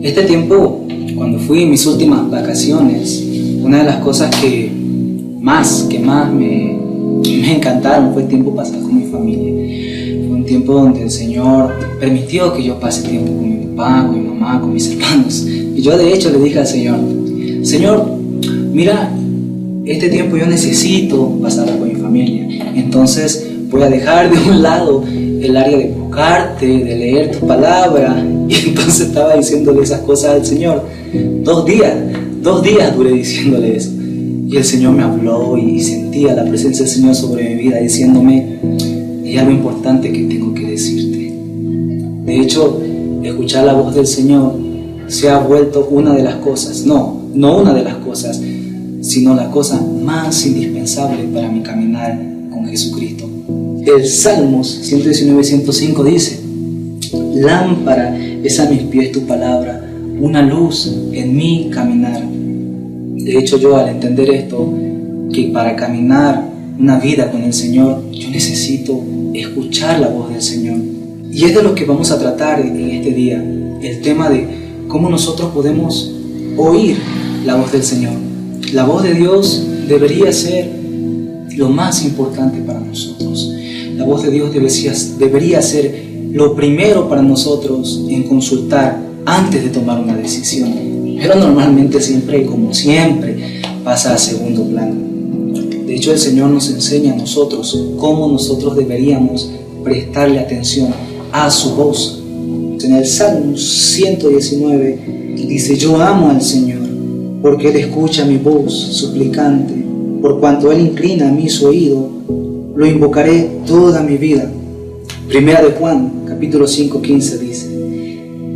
Este tiempo, cuando fui en mis últimas vacaciones, una de las cosas que más me encantaron fue el tiempo pasado con mi familia. Fue un tiempo donde el Señor permitió que yo pase tiempo con mi papá, con mi mamá, con mis hermanos. Y yo de hecho le dije al Señor, Señor, mira, este tiempo yo necesito pasarlo con mi familia. Entonces voy a dejar de un lado el área de buscarte, de leer tu palabra. Y entonces estaba diciéndole esas cosas al Señor. 2 días duré diciéndole eso. Y el Señor me habló y sentía la presencia del Señor sobre mi vida diciéndome, hay algo importante que tengo que decirte. De hecho, escuchar la voz del Señor se ha vuelto una de las cosas, no una de las cosas, sino la cosa más indispensable para mi caminar con Jesucristo. El Salmos 119:105 dice, lámpara es a mis pies tu palabra, una luz en mi caminar. De hecho, yo al entender esto, que para caminar una vida con el Señor, yo necesito escuchar la voz del Señor. Y es de lo que vamos a tratar en este día, el tema de cómo nosotros podemos oír la voz del Señor. La voz de Dios debería ser lo más importante para nosotros. La voz de Dios debería ser lo primero para nosotros en consultar antes de tomar una decisión. Pero normalmente siempre, como siempre, pasa a segundo plano. De hecho, el Señor nos enseña a nosotros cómo nosotros deberíamos prestarle atención a su voz. En el Salmo 119 dice, yo amo al Señor, porque Él escucha mi voz suplicante, por cuanto Él inclina a mí su oído, lo invocaré toda mi vida. Primera de Juan, capítulo 5:15 dice,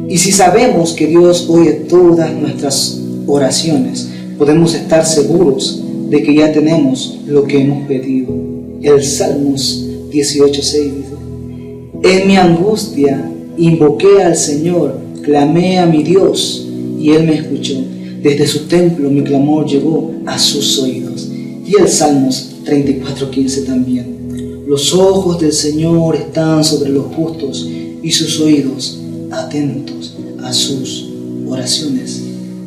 y si sabemos que Dios oye todas nuestras oraciones, podemos estar seguros de que ya tenemos lo que hemos pedido. El Salmos 18:6 dice, en mi angustia invoqué al Señor, clamé a mi Dios y Él me escuchó. Desde su templo mi clamor llegó a sus oídos. Y el Salmos 34:15 también. Los ojos del Señor están sobre los justos y sus oídos atentos a sus oraciones.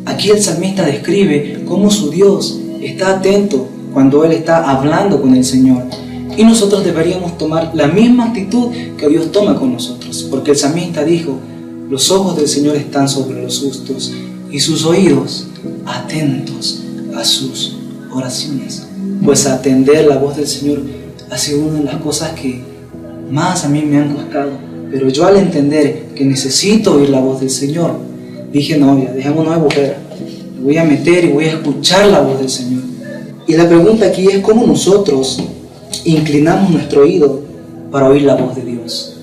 Aquí el salmista describe cómo su Dios está atento cuando Él está hablando con el Señor. Y nosotros deberíamos tomar la misma actitud que Dios toma con nosotros. Porque el salmista dijo, los ojos del Señor están sobre los justos y sus oídos atentos a sus oraciones. Pues atender la voz del Señor ha sido una de las cosas que más a mí me han costado. Pero yo al entender que necesito oír la voz del Señor, dije, no, ya dejémonos de bojera. Me voy a meter y voy a escuchar la voz del Señor. Y la pregunta aquí es cómo nosotros inclinamos nuestro oído para oír la voz de Dios.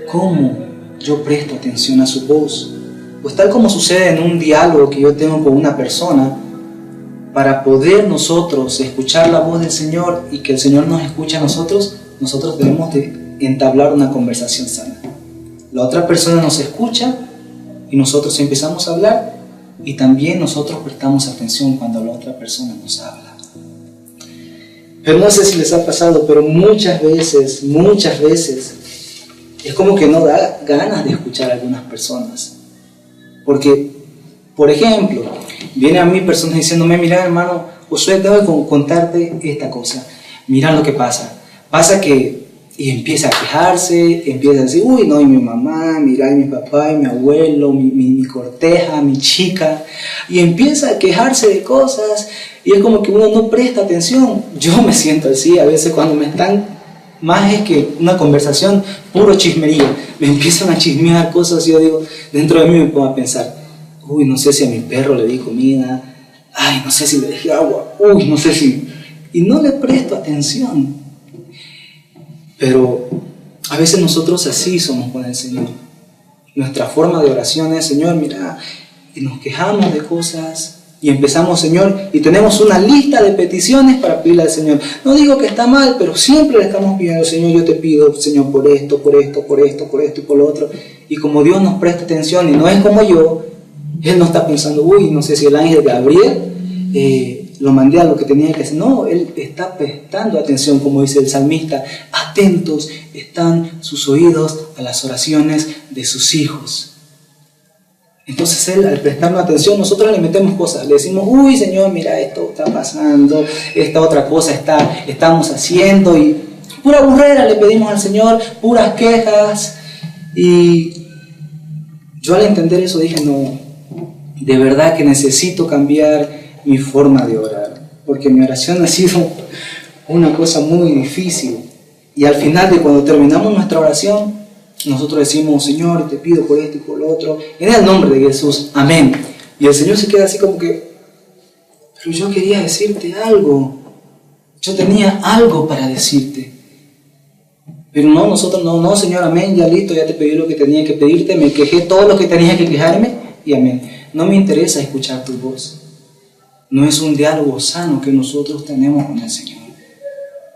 ¿Cómo yo presto atención a su voz? Pues tal como sucede en un diálogo que yo tengo con una persona, para poder nosotros escuchar la voz del Señor y que el Señor nos escuche a nosotros, nosotros debemos de entablar una conversación sana. La otra persona nos escucha y nosotros empezamos a hablar y también nosotros prestamos atención cuando la otra persona nos habla. Pero no sé si les ha pasado, pero muchas veces, es como que no da ganas de escuchar a algunas personas. Porque, por ejemplo, viene a mí personas diciéndome, mira hermano, Josué, tengo que contarte esta cosa. Mira lo que pasa. Pasa que, y empieza a quejarse, empieza a decir, uy, no, y mi mamá, mira, y mi papá, y mi abuelo, mi corteja, mi chica. Y empieza a quejarse de cosas, y es como que uno no presta atención. Yo me siento así, a veces cuando me están, más es que una conversación, puro chismerío. Me empiezan a chismear cosas y yo digo, dentro de mí me pongo a pensar, uy, no sé si a mi perro le di comida, ay, no sé si le dejé agua, uy, no sé si... Y no le presto atención. Pero a veces nosotros así somos con el Señor. Nuestra forma de oración es, Señor, mira, y nos quejamos de cosas y empezamos, Señor, y tenemos una lista de peticiones para pedirle al Señor. No digo que está mal, pero siempre le estamos pidiendo, Señor, yo te pido, Señor, por esto y por lo otro. Y como Dios nos presta atención y no es como yo, Él no está pensando, uy, no sé si el ángel Gabriel lo mandé a lo que tenía que hacer. No, Él está prestando atención, como dice el salmista. Atentos están sus oídos a las oraciones de sus hijos. Entonces Él, al prestarnos atención, nosotros le metemos cosas. Le decimos, uy Señor, mira, esto está pasando, esta otra cosa estamos haciendo. Y pura burrera le pedimos al Señor, puras quejas. Y yo al entender eso dije, no, de verdad que necesito cambiar mi forma de orar. Porque mi oración ha sido una cosa muy difícil. Y al final de cuando terminamos nuestra oración, nosotros decimos, Señor, te pido por esto y por lo otro, en el nombre de Jesús, amén. Y el Señor se queda así como que, pero yo quería decirte algo, yo tenía algo para decirte. Pero no, nosotros no, Señor, amén, ya listo, ya te pedí lo que tenía que pedirte, me quejé todo lo que tenía que quejarme y amén. No me interesa escuchar tu voz. No es un diálogo sano que nosotros tenemos con el Señor.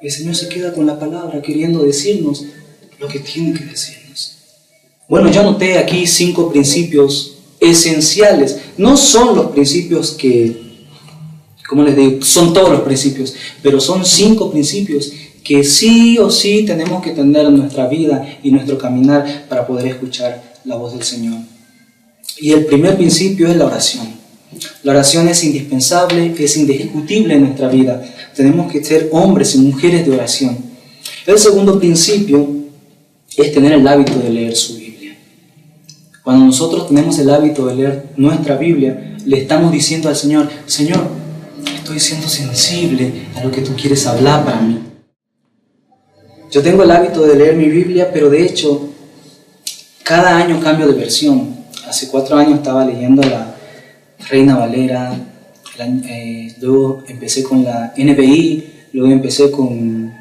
Y el Señor se queda con la palabra queriendo decirnos lo que tiene que decirnos. Bueno, yo anoté aquí 5 principios esenciales. No son los principios que, ¿cómo les digo? Son todos los principios, pero son 5 principios que sí o sí tenemos que tener en nuestra vida y nuestro caminar para poder escuchar la voz del Señor. Y el primer principio es la oración. La oración es indispensable, es indiscutible en nuestra vida. Tenemos que ser hombres y mujeres de oración. El segundo principio es tener el hábito de leer su Biblia. Cuando nosotros tenemos el hábito de leer nuestra Biblia, le estamos diciendo al Señor, Señor, estoy siendo sensible a lo que tú quieres hablar para mí. Yo tengo el hábito de leer mi Biblia, pero de hecho, cada año cambio de versión. Hace 4 años estaba leyendo la Reina Valera, luego empecé con la NBI, luego empecé con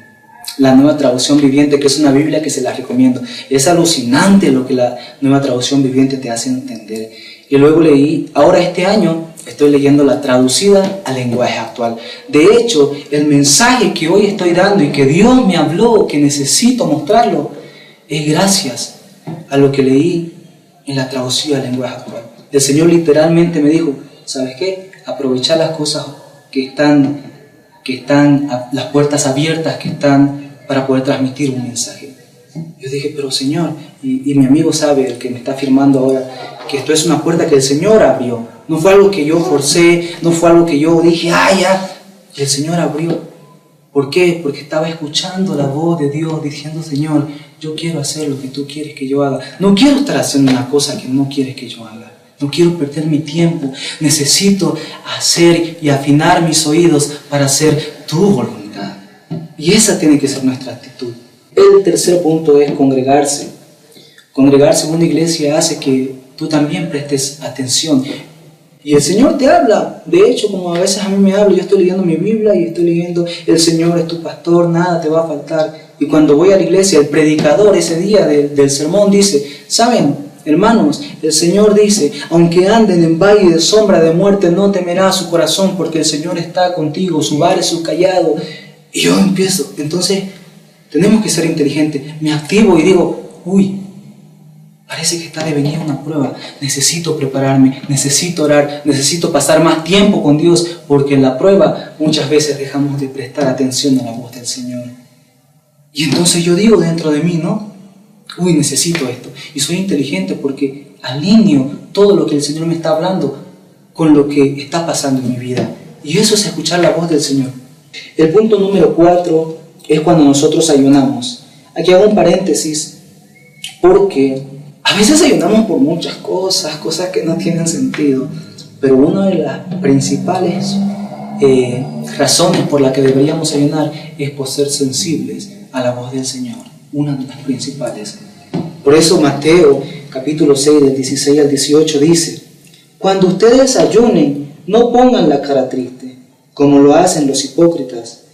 la Nueva Traducción Viviente, que es una Biblia que se la recomiendo. Es alucinante lo que la Nueva Traducción Viviente te hace entender. Y luego leí, ahora este año estoy leyendo la traducida al lenguaje actual. De hecho, el mensaje que hoy estoy dando y que Dios me habló, que necesito mostrarlo, es gracias a lo que leí en la traducida al lenguaje actual. El Señor literalmente me dijo, ¿sabes qué? Aprovechar las cosas que están las puertas abiertas que están para poder transmitir un mensaje. Yo dije, pero Señor, y mi amigo sabe, el que me está firmando ahora, que esto es una puerta que el Señor abrió. No fue algo que yo forcé, no fue algo que yo dije, ya. Y el Señor abrió. ¿Por qué? Porque estaba escuchando la voz de Dios diciendo, Señor, yo quiero hacer lo que tú quieres que yo haga. No quiero estar haciendo una cosa que no quieres que yo haga. No quiero perder mi tiempo. Necesito hacer y afinar mis oídos para hacer tu voluntad. Y esa tiene que ser nuestra actitud. El tercer punto es congregarse. Congregarse en una iglesia hace que tú también prestes atención. Y el Señor te habla. De hecho, como a veces a mí me habla, yo estoy leyendo mi Biblia y estoy leyendo, el Señor es tu pastor, nada te va a faltar. Y cuando voy a la iglesia, el predicador ese día del sermón dice, ¿saben, hermanos? El Señor dice, aunque anden en valle de sombra de muerte, no temerá su corazón, porque el Señor está contigo, su vara es su callado. Y yo empiezo. Entonces, tenemos que ser inteligentes. Me activo y digo, uy, parece que está de venir una prueba. Necesito prepararme, necesito orar, necesito pasar más tiempo con Dios, porque en la prueba muchas veces dejamos de prestar atención a la voz del Señor. Y entonces yo digo dentro de mí, ¿no? Uy, necesito esto. Y soy inteligente porque alineo todo lo que el Señor me está hablando con lo que está pasando en mi vida. Y eso es escuchar la voz del Señor. El punto número 4 es cuando nosotros ayunamos. Aquí hago un paréntesis porque a veces ayunamos por muchas cosas que no tienen sentido. Pero una de las principales razones por las que deberíamos ayunar es por ser sensibles a la voz del Señor. Una de las principales. Por eso Mateo capítulo 6 del 16 al 18 dice, cuando ustedes ayunen, no pongan la cara triste, como lo hacen los hipócritas.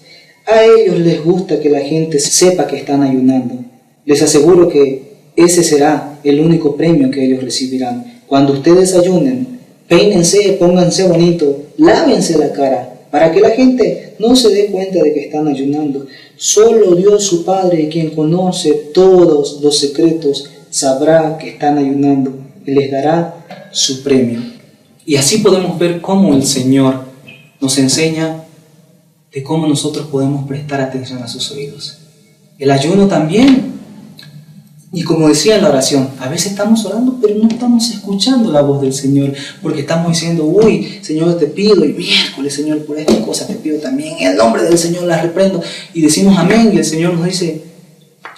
A ellos les gusta que la gente sepa que están ayunando. Les aseguro que ese será el único premio que ellos recibirán. Cuando ustedes ayunen, peínense, pónganse bonito, lávense la cara, para que la gente no se dé cuenta de que están ayunando. Solo Dios su Padre, quien conoce todos los secretos, sabrá que están ayunando y les dará su premio. Y así podemos ver cómo el Señor nos enseña de cómo nosotros podemos prestar atención a sus oídos. El ayuno también Y como decía en la oración, a veces estamos orando, pero no estamos escuchando la voz del Señor, porque estamos diciendo, uy, Señor, te pido, y miércoles, Señor, por esta cosa te pido también, en el nombre del Señor las reprendo, y decimos amén, y el Señor nos dice,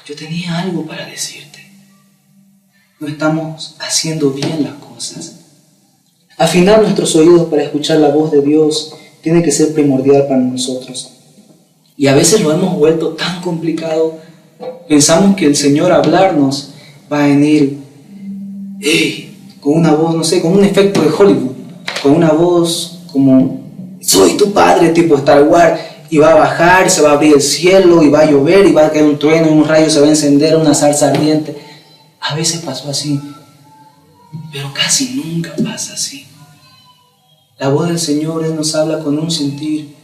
yo tenía algo para decirte. No estamos haciendo bien las cosas. Afinar nuestros oídos para escuchar la voz de Dios tiene que ser primordial para nosotros. Y a veces lo hemos vuelto tan complicado. Pensamos que el Señor hablarnos va a venir con una voz, no sé, con un efecto de Hollywood, con una voz como soy tu padre, tipo Star Wars, y va a bajar, se va a abrir el cielo, y va a llover, y va a caer un trueno, y un rayo se va a encender, una zarza ardiente. A veces pasó así, pero casi nunca pasa así. La voz del Señor, Él nos habla con un sentir,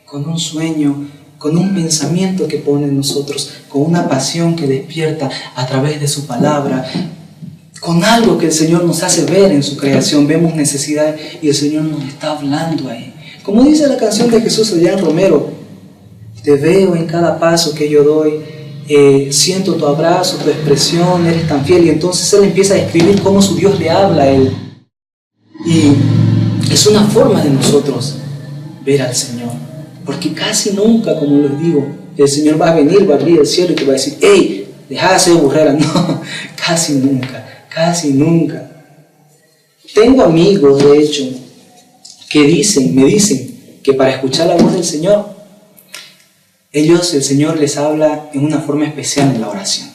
con un sueño, con un pensamiento que pone en nosotros, con una pasión que despierta a través de su palabra, con algo que el Señor nos hace ver en su creación. Vemos necesidad y el Señor nos está hablando ahí. Como dice la canción de Jesús allá en Romero, te veo en cada paso que yo doy, siento tu abrazo, tu expresión, eres tan fiel. Y entonces Él empieza a escribir cómo su Dios le habla a Él. Y es una forma de nosotros ver al Señor. Porque casi nunca, como les digo, el Señor va a venir, va a abrir el cielo y te va a decir, hey, deja de hacer burrera. No, casi nunca, casi nunca. Tengo amigos, de hecho, que me dicen que para escuchar la voz del Señor, el Señor les habla en una forma especial en la oración.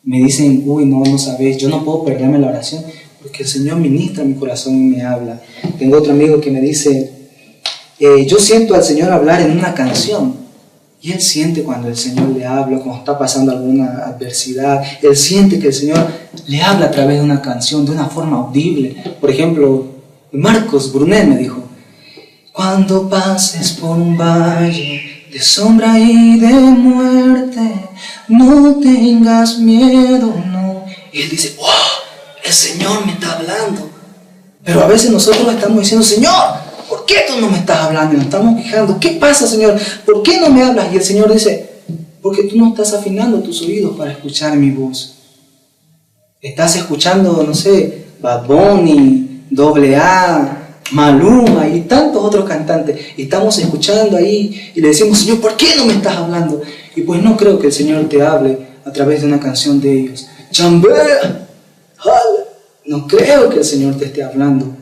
Me dicen, uy, no sabes, yo no puedo perderme la oración porque el Señor ministra mi corazón y me habla. Tengo otro amigo que me dice, yo siento al Señor hablar en una canción. Y él siente cuando el Señor le habla, cuando está pasando alguna adversidad. Él siente que el Señor le habla a través de una canción, de una forma audible. Por ejemplo, Marcos Brunet me dijo, cuando pases por un valle de sombra y de muerte, no tengas miedo, no. Y él dice, wow, el Señor me está hablando. Pero a veces nosotros estamos diciendo, Señor, ¿por qué tú no me estás hablando? Nos estamos quejando. ¿Qué pasa, Señor? ¿Por qué no me hablas? Y el Señor dice, porque tú no estás afinando tus oídos para escuchar mi voz. Estás escuchando, no sé, Bad Bunny, AA, Maluma y tantos otros cantantes. Y estamos escuchando ahí y le decimos, Señor, ¿por qué no me estás hablando? Y pues no creo que el Señor te hable a través de una canción de ellos. Chambea, no creo que el Señor te esté hablando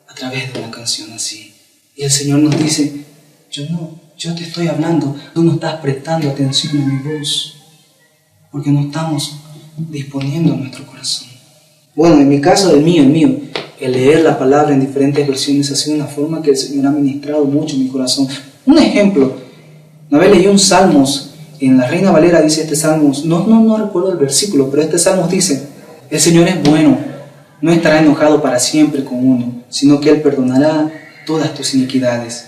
a través de una canción así. Y el Señor nos dice, yo te estoy hablando, tú no estás prestando atención a mi voz, porque no estamos disponiendo nuestro corazón. Bueno, en mi caso, el mío, el leer la palabra en diferentes versiones ha sido una forma que el Señor ha ministrado mucho en mi corazón. Un ejemplo, una vez leí un Salmos, en la Reina Valera dice este Salmos, no recuerdo el versículo, pero este Salmos dice, el Señor es bueno, no estará enojado para siempre con uno, sino que Él perdonará todas tus iniquidades.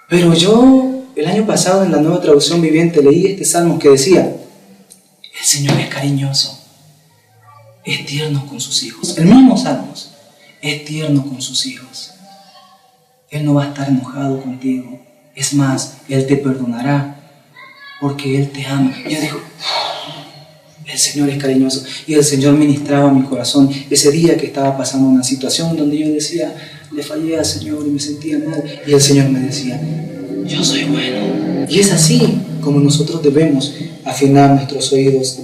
Pero yo, el año pasado en la Nueva Traducción Viviente, leí este Salmo que decía, el Señor es cariñoso, es tierno con sus hijos. El mismo Salmos, es tierno con sus hijos. Él no va a estar enojado contigo. Es más, Él te perdonará porque Él te ama. Y yo digo, el Señor es cariñoso. Y el Señor ministraba mi corazón ese día que estaba pasando una situación donde yo decía, le fallé al Señor y me sentía mal. Y el Señor me decía, yo soy bueno. Y es así como nosotros debemos afinar nuestros oídos.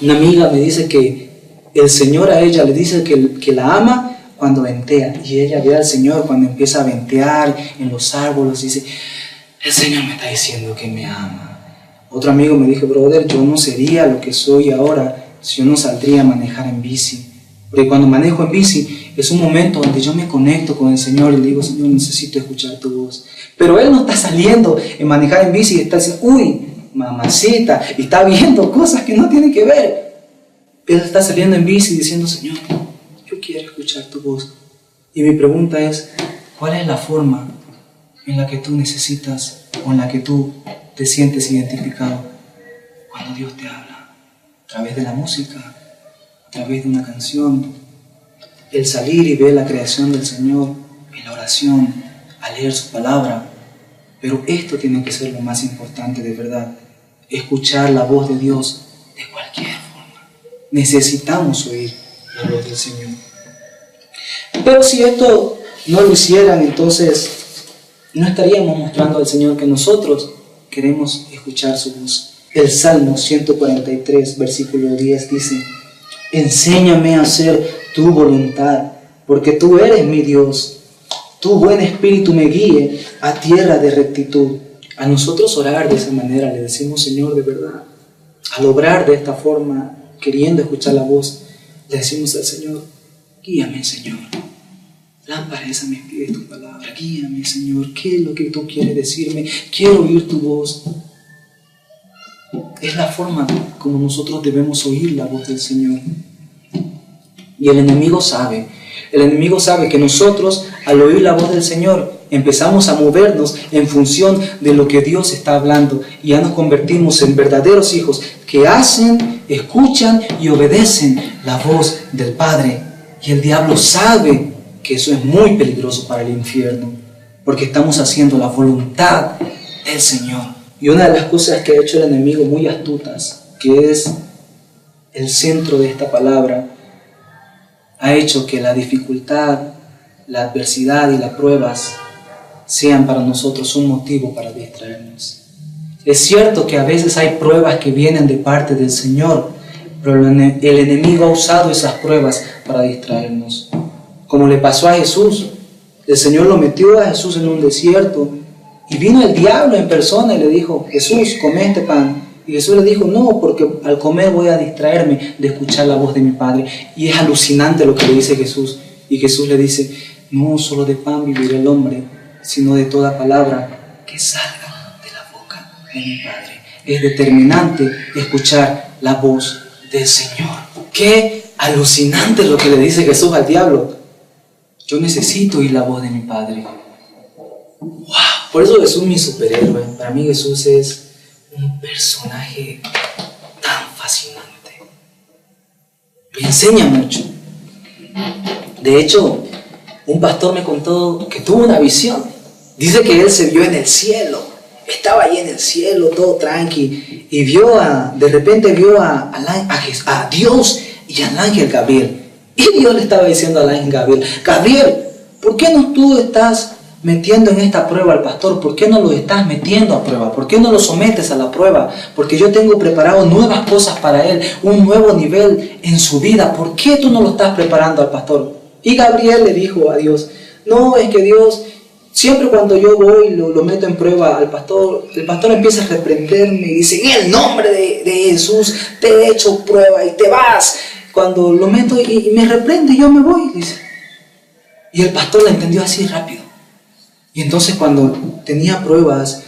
Una amiga me dice que el Señor a ella le dice que la ama cuando ventea. Y ella ve al Señor cuando empieza a ventear en los árboles y dice, el Señor me está diciendo que me ama. Otro amigo me dijo, brother, yo no sería lo que soy ahora si yo no saldría a manejar en bici. Porque cuando manejo en bici es un momento donde yo me conecto con el Señor y le digo, Señor, necesito escuchar tu voz. Pero Él no está saliendo en manejar en bici y está diciendo, uy, mamacita, y está viendo cosas que no tienen que ver. Él está saliendo en bici diciendo, Señor, yo quiero escuchar tu voz. Y mi pregunta es, ¿cuál es la forma en la que tú necesitas o en la que tú te sientes identificado cuando Dios te habla? A través de la música, a través de una canción, el salir y ver la creación del Señor, en la oración, a leer su palabra. Pero esto tiene que ser lo más importante de verdad, escuchar la voz de Dios de cualquier forma. Necesitamos oír la voz del Señor. Pero si esto no lo hicieran, entonces no estaríamos mostrando al Señor que nosotros queremos escuchar su voz. El Salmo 143, versículo 10 dice: enséñame a hacer tu voluntad, porque tú eres mi Dios. Tu buen espíritu me guíe a tierra de rectitud. A nosotros orar de esa manera, le decimos: Señor, de verdad, al obrar de esta forma, queriendo escuchar la voz, le decimos al Señor: guíame, Señor. Lámpara es a mis pies tu palabra. Guíame, Señor. ¿Qué es lo que tú quieres decirme? Quiero oír tu voz. Es la forma como nosotros debemos oír la voz del Señor. Y el enemigo sabe que nosotros, al oír la voz del Señor, empezamos a movernos en función de lo que Dios está hablando, y ya nos convertimos en verdaderos hijos que hacen, escuchan y obedecen la voz del Padre. Y el diablo sabe que eso es muy peligroso para el infierno, porque estamos haciendo la voluntad del Señor. Y una de las cosas que ha hecho el enemigo muy astutas, que es el centro de esta palabra, ha hecho que la dificultad, la adversidad y las pruebas sean para nosotros un motivo para distraernos. Es cierto que a veces hay pruebas que vienen de parte del Señor, pero el enemigo ha usado esas pruebas para distraernos. Como le pasó a Jesús. El Señor lo metió a Jesús en un desierto y vino el diablo en persona y le dijo: Jesús, come este pan. Y Jesús le dijo: no, porque al comer voy a distraerme de escuchar la voz de mi Padre. Y es alucinante lo que le dice Jesús. Y Jesús le dice: no solo de pan vivirá el hombre, sino de toda palabra que salga de la boca de mi Padre. Es determinante escuchar la voz del Señor. Qué alucinante lo que le dice Jesús al diablo. Yo necesito oír la voz de mi Padre. ¡Wow! Por eso Jesús es mi superhéroe. Para mí Jesús es un personaje tan fascinante. Me enseña mucho. De hecho, un pastor me contó que tuvo una visión. Dice que él se vio en el cielo. Estaba ahí en el cielo, todo tranqui. Y de repente vio a Dios y al ángel Gabriel. Y Dios le estaba diciendo al ángel Gabriel: Gabriel, ¿por qué no tú estás metiendo en esta prueba al pastor? ¿Por qué no lo estás metiendo a prueba? ¿Por qué no lo sometes a la prueba? Porque yo tengo preparado nuevas cosas para él, un nuevo nivel en su vida. ¿Por qué tú no lo estás preparando al pastor? Y Gabriel le dijo a Dios: no, es que Dios, siempre cuando yo voy lo meto en prueba al pastor, el pastor empieza a reprenderme y dice: en el nombre de Jesús te he hecho prueba y te vas. Cuando lo meto y me reprende, yo me voy, dice. Y el pastor la entendió así rápido. Y entonces cuando tenía pruebas,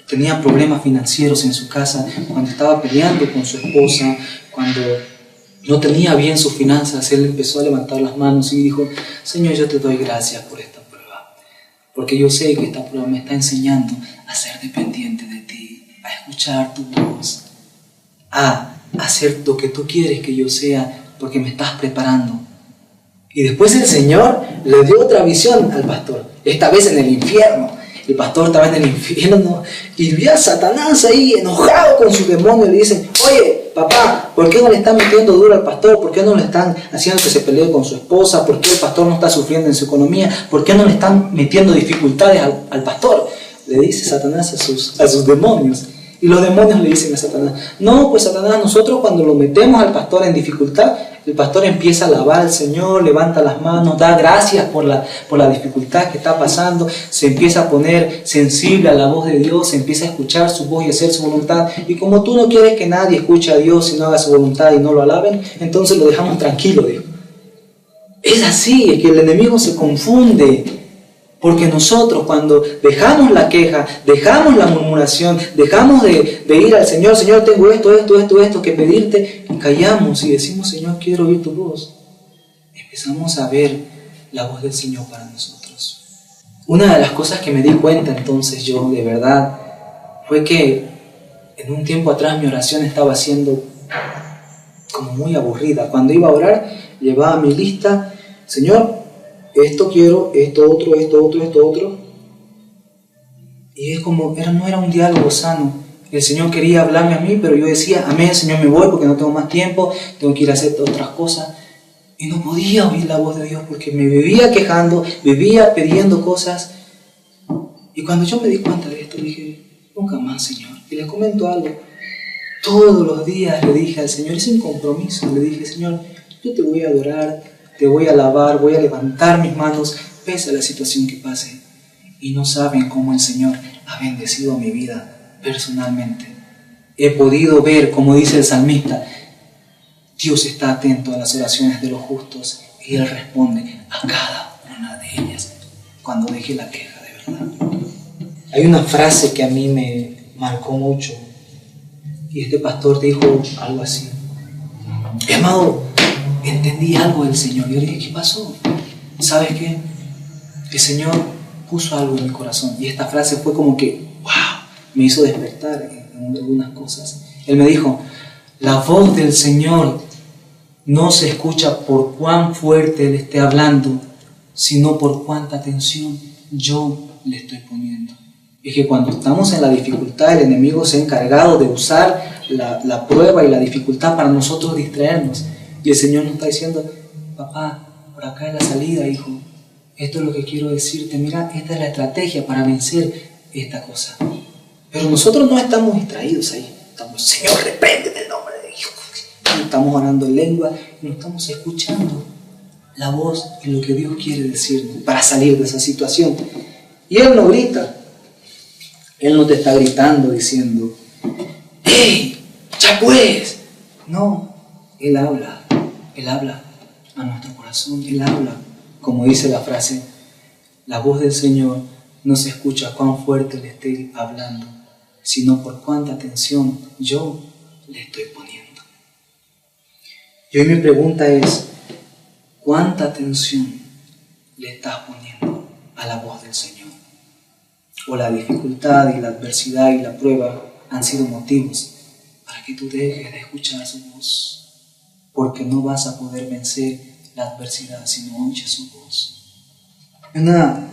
tenía problemas financieros en su casa, cuando estaba peleando con su esposa, cuando no tenía bien sus finanzas, él empezó a levantar las manos y dijo: Señor, yo te doy gracias por esta prueba, porque yo sé que esta prueba me está enseñando a ser dependiente de ti, a escuchar tu voz, a hacer lo que tú quieres que yo sea, porque me estás preparando. Y después el Señor le dio otra visión al pastor, esta vez en el infierno. El pastor estaba en el infierno y vio a Satanás ahí enojado con su demonio y le dicen: oye, papá, ¿por qué no le están metiendo duro al pastor? ¿Por qué no le están haciendo que se pelee con su esposa? ¿Por qué el pastor no está sufriendo en su economía? ¿Por qué no le están metiendo dificultades al pastor? Le dice Satanás a sus demonios. Y los demonios le dicen a Satanás: no, pues Satanás, nosotros cuando lo metemos al pastor en dificultad, el pastor empieza a alabar al Señor, levanta las manos, da gracias por la dificultad que está pasando, se empieza a poner sensible a la voz de Dios, se empieza a escuchar su voz y hacer su voluntad. Y como tú no quieres que nadie escuche a Dios y no haga su voluntad y no lo alaben, entonces lo dejamos tranquilo, dijo. Es así, es que el enemigo se confunde. Porque nosotros cuando dejamos la queja, dejamos la murmuración, dejamos de ir al Señor: Señor, tengo esto que pedirte, y callamos y decimos: Señor, quiero oír tu voz, empezamos a ver la voz del Señor para nosotros. Una de las cosas que me di cuenta entonces yo, de verdad, fue que en un tiempo atrás mi oración estaba siendo como muy aburrida. Cuando iba a orar, llevaba mi lista: Señor, esto quiero, esto otro. Y es como, no era un diálogo sano, El Señor quería hablarme a mí, pero yo decía, amén, Señor, me voy porque no tengo más tiempo, tengo que ir a hacer otras cosas. Y no podía oír la voz de Dios porque me vivía quejando, vivía pidiendo cosas. Y cuando yo me di cuenta de esto, dije, nunca más, Señor. Y le comento algo. Todos los días le dije al Señor, es un compromiso, le dije, Señor, yo te voy a adorar, te voy a alabar, voy a levantar mis manos, pese a la situación que pase. Y no saben cómo el Señor ha bendecido mi vida personalmente. He podido ver, como dice el salmista, Dios está atento a las oraciones de los justos y Él responde a cada una de ellas cuando deje la queja de verdad. Hay una frase que a mí me marcó mucho y este pastor dijo algo así. Amado, entendí algo del Señor. Yo le dije, ¿qué pasó? ¿Sabes qué? El Señor puso algo en mi corazón y esta frase fue como que, wow, me hizo despertar en algunas cosas. Él me dijo, la voz del Señor no se escucha por cuán fuerte Él esté hablando, sino por cuánta atención yo le estoy poniendo. Es que cuando estamos en la dificultad, el enemigo se ha encargado de usar la prueba y la dificultad para nosotros distraernos. Y el Señor nos está diciendo, papá, por acá es la salida, hijo. Esto es lo que quiero decirte. Mira, esta es la estrategia para vencer esta cosa. Pero nosotros no estamos distraídos ahí. Estamos, Señor, reprende en el nombre de Dios. Estamos hablando en lengua y no estamos escuchando la voz y lo que Dios quiere decirnos para salir de esa situación. Y Él no grita. Él no te está gritando diciendo, ¡hey! ¡Ya pues! No, Él habla a nuestro corazón, Él habla. Como dice la frase, la voz del Señor no se escucha cuán fuerte le esté hablando, sino por cuánta atención yo le estoy poniendo. Y hoy mi pregunta es, ¿cuánta atención le estás poniendo a la voz del Señor? O la dificultad y la adversidad y la prueba han sido motivos para que tú dejes de escuchar su voz, porque no vas a poder vencer la adversidad si no oyes su voz. Una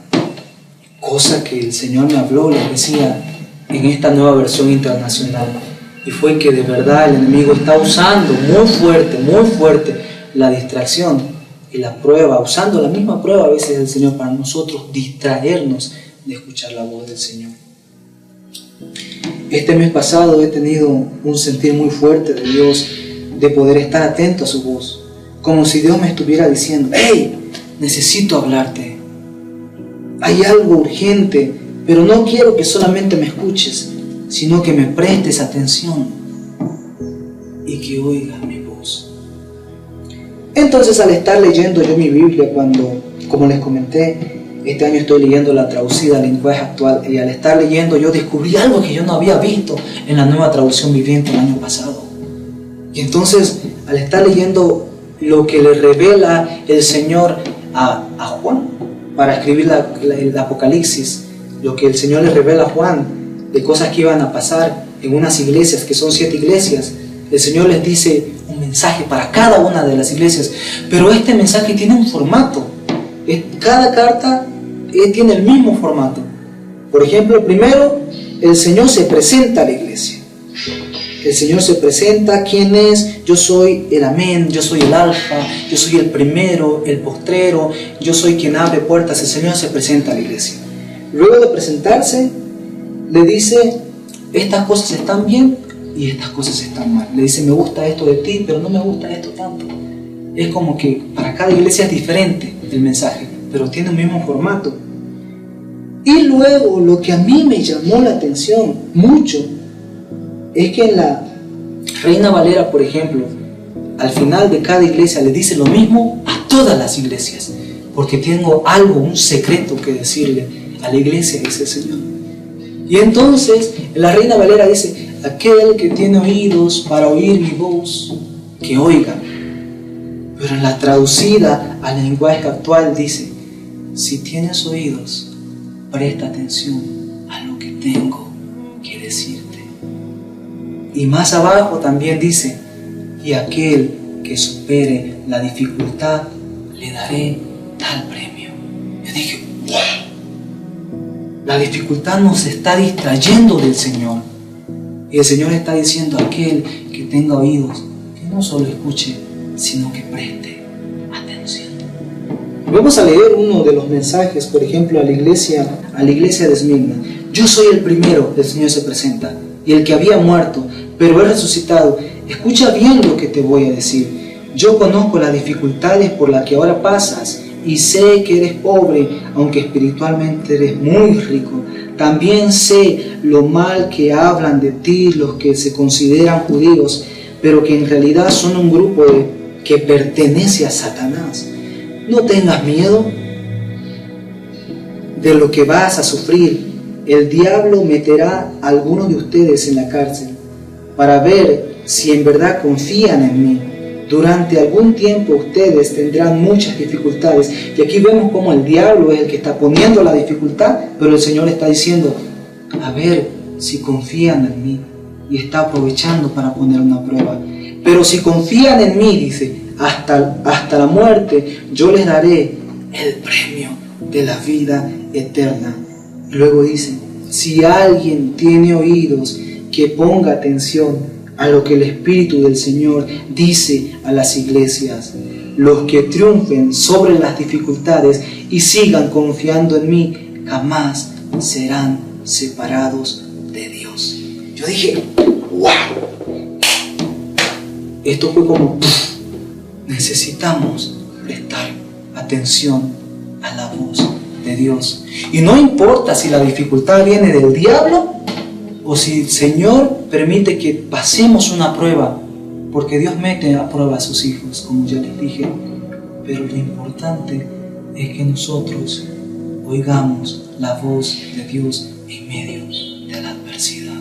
cosa que el Señor me habló, les decía, en esta nueva versión internacional, y fue que de verdad el enemigo está usando muy fuerte la distracción y la prueba, usando la misma prueba a veces del Señor para nosotros distraernos de escuchar la voz del Señor. Este mes pasado he tenido un sentir muy fuerte de Dios, de poder estar atento a su voz, como si Dios me estuviera diciendo, hey, necesito hablarte, hay algo urgente, pero no quiero que solamente me escuches, sino que me prestes atención y que oigas mi voz. Entonces, al estar leyendo yo mi Biblia, como les comenté, este año estoy leyendo la traducida al lenguaje actual, y al estar leyendo yo descubrí algo que yo no había visto en la nueva traducción viviente el año pasado. Y entonces, al estar leyendo lo que le revela el Señor a Juan para escribir el Apocalipsis, lo que el Señor le revela a Juan de cosas que iban a pasar en unas iglesias, que son 7 iglesias, el Señor les dice un mensaje para cada una de las iglesias, pero este mensaje tiene un formato. Cada carta tiene el mismo formato. Por ejemplo, primero el Señor se presenta a la iglesia. El Señor se presenta, ¿quién es? Yo soy el amén, yo soy el alfa, yo soy el primero, el postrero, yo soy quien abre puertas. El Señor se presenta a la iglesia. Luego de presentarse, le dice, estas cosas están bien y estas cosas están mal. Le dice, me gusta esto de ti, pero no me gusta esto tanto. Es como que para cada iglesia es diferente el mensaje, pero tiene el mismo formato. Y luego lo que a mí me llamó la atención mucho es que en la Reina Valera, por ejemplo, al final de cada iglesia le dice lo mismo a todas las iglesias, porque tengo algo, un secreto que decirle a la iglesia, dice el Señor. Y entonces la Reina Valera dice, aquel que tiene oídos para oír mi voz, que oiga. Pero en la traducida al lenguaje actual dice, si tienes oídos, presta atención a lo que tengo que decirte. Y más abajo también dice, y aquel que supere la dificultad, le daré tal premio. Yo dije, wow, la dificultad nos está distrayendo del Señor. Y el Señor está diciendo a aquel que tenga oídos, que no solo escuche, sino que preste atención. Vamos a leer uno de los mensajes, por ejemplo, a la iglesia de Esmirna. Yo soy el primero, el Señor se presenta, y el que había muerto, pero he resucitado. Escucha bien lo que te voy a decir. Yo conozco las dificultades por las que ahora pasas, y sé que eres pobre, aunque espiritualmente eres muy rico. También sé lo mal que hablan de ti los que se consideran judíos, pero que en realidad son un grupo que pertenece a Satanás. No tengas miedo de lo que vas a sufrir. El diablo meterá a algunos de ustedes en la cárcel para ver si en verdad confían en mí. Durante algún tiempo ustedes tendrán muchas dificultades. Y aquí vemos cómo el diablo es el que está poniendo la dificultad, pero el Señor está diciendo, a ver si confían en mí. Y está aprovechando para poner una prueba. Pero si confían en mí, dice, hasta la muerte, yo les daré el premio de la vida eterna. Luego dice, si alguien tiene oídos, que ponga atención a lo que el Espíritu del Señor dice a las iglesias. Los que triunfen sobre las dificultades y sigan confiando en mí, jamás serán separados de Dios. Yo dije, ¡wow! Esto fue como, necesitamos prestar atención a la voz de Dios. Y no importa si la dificultad viene del diablo o si el Señor permite que pasemos una prueba, porque Dios mete a prueba a sus hijos, como ya les dije. Pero lo importante es que nosotros oigamos la voz de Dios en medio de la adversidad.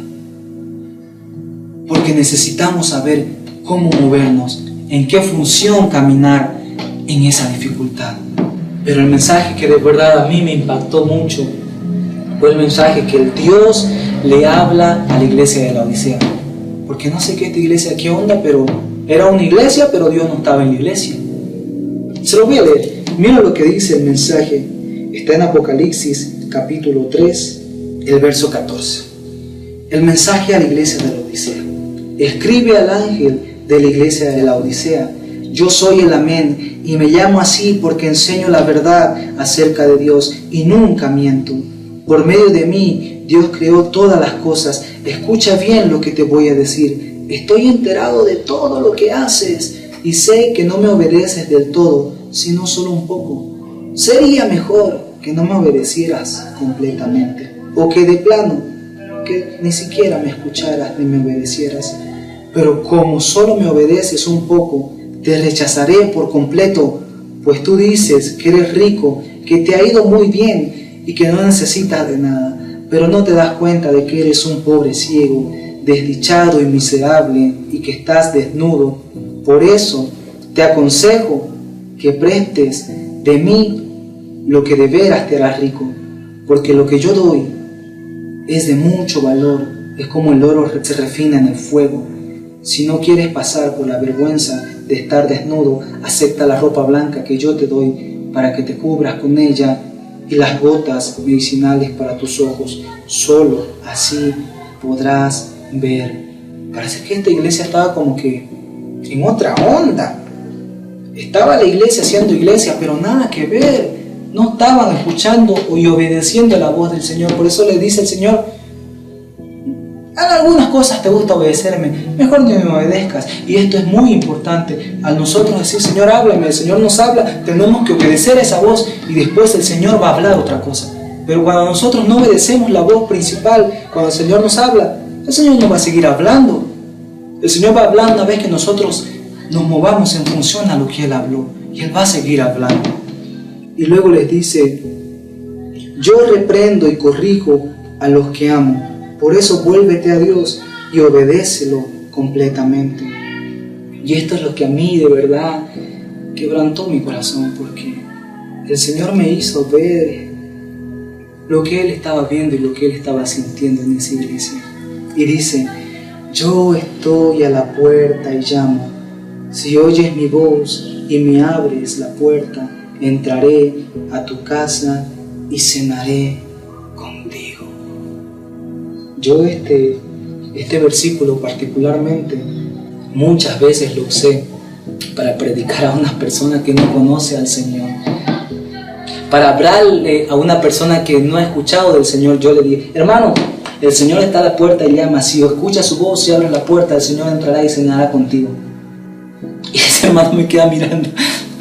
Porque necesitamos saber cómo movernos, en qué función caminar en esa dificultad. Pero el mensaje que de verdad a mí me impactó mucho fue el mensaje que el Dios le habla a la iglesia de la Odisea. Porque no sé qué esta iglesia, qué onda, pero era una iglesia, pero Dios no estaba en la iglesia. Se lo voy a leer. Mira lo que dice el mensaje. Está en Apocalipsis capítulo 3, el verso 14. El mensaje a la iglesia de la Odisea. Escribe al ángel de la iglesia de la Odisea. Yo soy el Amén y me llamo así porque enseño la verdad acerca de Dios y nunca miento. Por medio de mí, Dios creó todas las cosas. Escucha bien lo que te voy a decir. Estoy enterado de todo lo que haces y sé que no me obedeces del todo, sino solo un poco. Sería mejor que no me obedecieras completamente, o que de plano, que ni siquiera me escucharas ni me obedecieras. Pero como solo me obedeces un poco, te rechazaré por completo, pues tú dices que eres rico, que te ha ido muy bien y que no necesitas de nada, pero no te das cuenta de que eres un pobre ciego, desdichado y miserable y que estás desnudo. Por eso te aconsejo que prestes de mí lo que de veras te hará rico, porque lo que yo doy es de mucho valor, es como el oro se refina en el fuego. Si no quieres pasar por la vergüenza de estar desnudo, acepta la ropa blanca que yo te doy para que te cubras con ella y las gotas medicinales para tus ojos. Solo así podrás ver. Parece que esta iglesia estaba como que en otra onda. Estaba la iglesia haciendo iglesia, pero nada que ver. No estaban escuchando y obedeciendo a la voz del Señor. Por eso le dice el Señor, en algunas cosas te gusta obedecerme, mejor que me obedezcas. Y esto es muy importante. Al nosotros decir, Señor, háblame, el Señor nos habla, tenemos que obedecer esa voz y después el Señor va a hablar otra cosa. Pero cuando nosotros no obedecemos la voz principal, cuando el Señor nos habla, el Señor no va a seguir hablando. El Señor va a hablar una vez que nosotros nos movamos en función a lo que Él habló. Y Él va a seguir hablando. Y luego les dice, yo reprendo y corrijo a los que amo. Por eso vuélvete a Dios y obedécelo completamente. Y esto es lo que a mí de verdad quebrantó mi corazón, porque el Señor me hizo ver lo que Él estaba viendo y lo que Él estaba sintiendo en esa iglesia. Y dice, yo estoy a la puerta y llamo. Si oyes mi voz y me abres la puerta, entraré a tu casa y cenaré contigo. Yo Este versículo particularmente muchas veces lo usé para predicar a una persona que no conoce al Señor. Para hablarle a una persona que no ha escuchado del Señor, yo le dije: hermano, el Señor está a la puerta y llama. Si escucha su voz y abre la puerta, el Señor entrará y cenará contigo. Y ese hermano me queda mirando,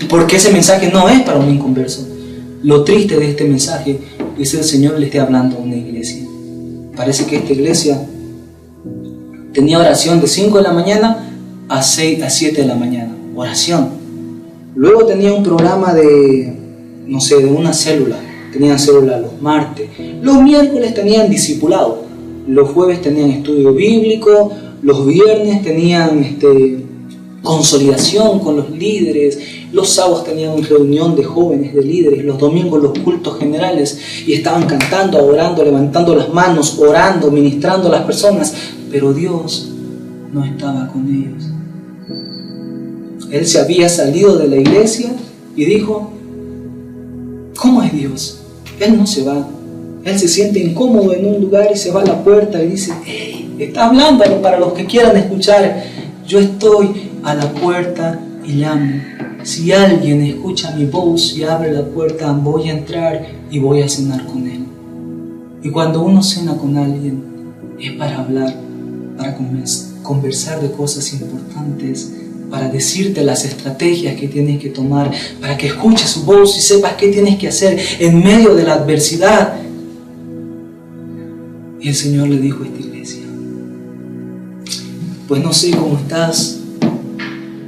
porque ese mensaje no es para un inconverso. Lo triste de este mensaje es que el Señor le esté hablando a una iglesia. Parece que esta iglesia tenía oración de 5 de la mañana a 7 de la mañana. Oración. Luego tenía un programa de una célula. Tenían célula los martes. Los miércoles tenían discipulado. Los jueves tenían estudio bíblico. Los viernes tenían consolidación con los líderes. Los sábados tenían reunión de jóvenes, de líderes. Los domingos los cultos generales. Y estaban cantando, adorando, levantando las manos, orando, ministrando a las personas. Pero Dios no estaba con ellos. Él se había salido de la iglesia y dijo: ¿cómo es Dios? Él no se va. Él se siente incómodo en un lugar y se va a la puerta y dice: hey, está hablando para los que quieran escuchar. Yo estoy a la puerta y llamo. Si alguien escucha mi voz y abre la puerta, voy a entrar y voy a cenar con él. Y cuando uno cena con alguien, es para hablar, para conversar de cosas importantes, para decirte las estrategias que tienes que tomar, para que escuches su voz y sepas qué tienes que hacer en medio de la adversidad. Y el Señor le dijo a esta iglesia: pues no sé cómo estás,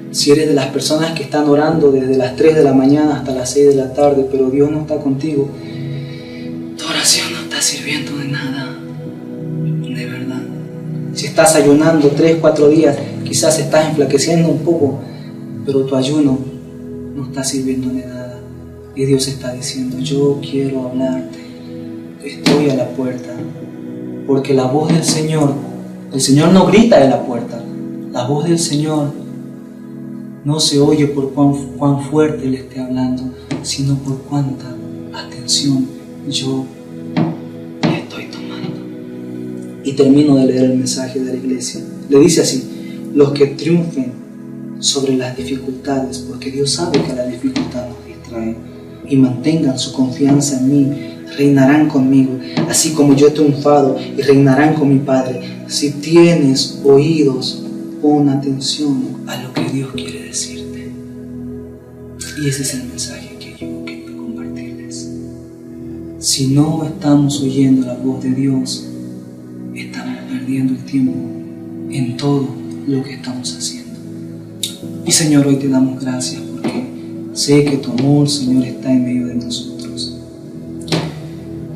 si eres de las personas que están orando desde las 3 de la mañana hasta las 6 de la tarde, pero Dios no está contigo, tu oración no está sirviendo de nada, de verdad. Si estás ayunando 3, 4 días, quizás estás enflaqueciendo un poco, pero tu ayuno no está sirviendo de nada. Y Dios está diciendo: yo quiero hablarte, estoy a la puerta. Porque la voz del Señor, el Señor no grita de la puerta. La voz del Señor no se oye por cuán fuerte Él esté hablando, sino por cuánta atención yo estoy tomando. Y termino de leer el mensaje de la iglesia. Le dice así: los que triunfen sobre las dificultades, porque Dios sabe que la dificultad nos distrae, y mantengan su confianza en mí, reinarán conmigo, así como yo he triunfado, y reinarán con mi Padre. Si tienes oídos, pon atención a lo que Dios quiere decirte. Y ese es el mensaje que yo quiero compartirles. Si no estamos oyendo la voz de Dios, estamos perdiendo el tiempo en todo lo que estamos haciendo. Y Señor, hoy te damos gracias porque sé que tu amor, Señor, está en medio de nosotros.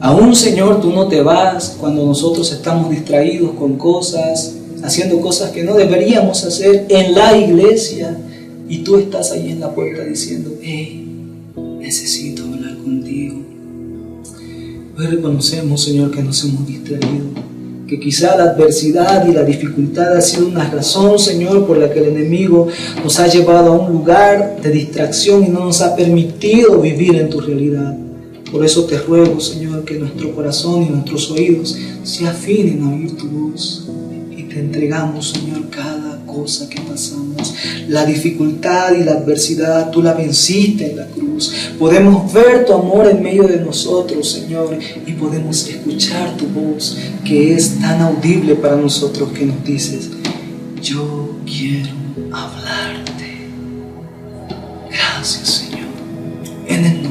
Aún, Señor, tú no te vas cuando nosotros estamos distraídos con cosas, haciendo cosas que no deberíamos hacer en la iglesia, y tú estás ahí en la puerta diciendo: hey, necesito hablar contigo. Hoy reconocemos, Señor, que nos hemos distraído, que quizá la adversidad y la dificultad ha sido una razón, Señor, por la que el enemigo nos ha llevado a un lugar de distracción y no nos ha permitido vivir en tu realidad. Por eso te ruego, Señor, que nuestro corazón y nuestros oídos se afinen a oír tu voz. Y te entregamos, Señor, cada cosa que pasamos. La dificultad y la adversidad, tú la venciste en la cruz. Podemos ver tu amor en medio de nosotros, Señor, y podemos escuchar tu voz, que es tan audible para nosotros, que nos dices: yo quiero hablarte. Gracias, Señor. En el